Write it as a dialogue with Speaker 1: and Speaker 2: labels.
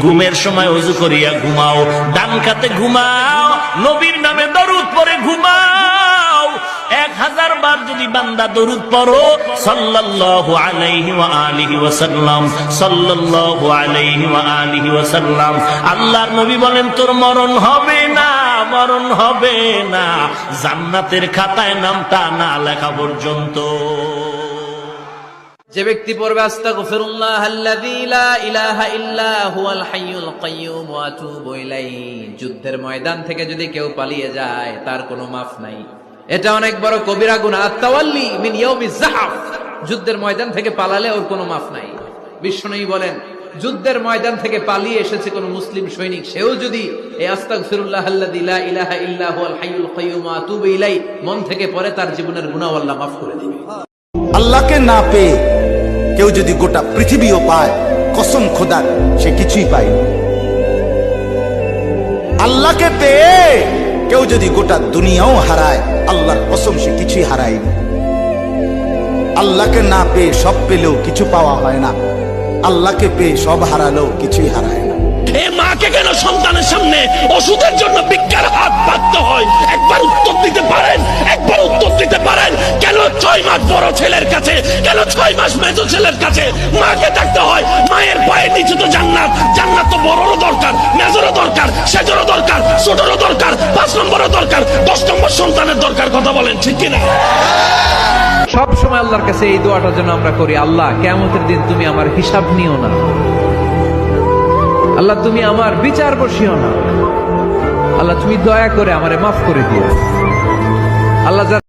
Speaker 1: ঘুমের সময় ওযু করিয়া ঘুমাও, ডান কাতে ঘুমাও, নবীর নামে দরুদ পড়ে ঘুমাও। 1000 বার যদি বান্দা দরুদ পড়ো সাল্লাল্লাহু আলাইহি ওয়া আলিহি ওয়াসাল্লাম, সাল্লাল্লাহু আলাইহি ওয়া আলিহি ওয়াসাল্লাম, আল্লাহর নবী বলেন তোর মরণ হবে না, মরণ হবে না, জান্নাতের খাতায় নামটা না লেখা পর্যন্ত।
Speaker 2: যে ব্যক্তি পড়বে আস্তাগফিরুল্লাহাল্লাযী লা ইলাহা ইল্লা হুয়াল হাইয়ুল কাইয়্যুম ওয়া আতুবু ইলাইহি, যুদ্ধের ময়দান থেকে যদি কেউ পালিয়ে যায় তার কোনো মাফ নাই। এটা অনেক বড় কবিরা গুনাহ। আত-তাওয়াল্লি মিন ইয়াউমিজ যাহফ, যুদ্ধের ময়দান থেকে পালালে ওর কোনো মাফ নাই। বিশ্বনবী বলেন যুদ্ধের ময়দান থেকে পালিয়ে এসেছে কোন মুসলিম সৈনিক, সেও যদি এই আস্তাগফিরুল্লাহাল্লাযী লা ইলাহা ইল্লা হুয়াল হাইয়ুল কাইয়্যুম ওয়া আতুবু ইলাইহি মন থেকে পড়ে, তার জীবনের গুনাহ আল্লাহ মাফ করে দিবে।
Speaker 3: আল্লাহকে না পেয়ে কেউ যদি গোটা পৃথিবীও পায়, কসম খোদার সে কিছুই পায়নি। আল্লাহকে পেয়ে কেউ যদি গোটা দুনিয়াও হারায়, আল্লাহর কসম সে কিছুই হারায়নি। আল্লাহকে না পেয়ে সব পেলেও কিছু পাওয়া হয় না, আল্লাহকে পেয়ে সব হারালেও কিছুই হারায় না।
Speaker 1: এ মাকে কেন সন্তানের সামনে ওষুধের জন্য ভিক্ষার হাত পাততে হয়? একবার উত্তর দিতে পারেন? একবার উত্তর দিতে পারেন? কেন 6 মাস বড় ছেলের কাছে, কেন 6 মাস মেজো ছেলের কাছে মাকে ডাকতে হয়? মায়ের পায়ের নিচে তো জান্নাত, জান্নাত তো বড়রও দরকার, মেজরও দরকার, সেজরও দরকার, ছোটরও দরকার, 5 নম্বরও দরকার, 10 নম্বর সন্তানের দরকার। কথা বলেন ঠিক কিনা?
Speaker 2: সব সময় আল্লাহর কাছে এই দোয়াটা যেন আমরা করি, আল্লাহ কিয়ামতের দিন তুমি আমার হিসাব নিও না, আল্লাহ তুমি আমার বিচার বসিও না, আল্লাহ তুমি দয়া করে আমারে মাফ করে দিও। আল্লাহ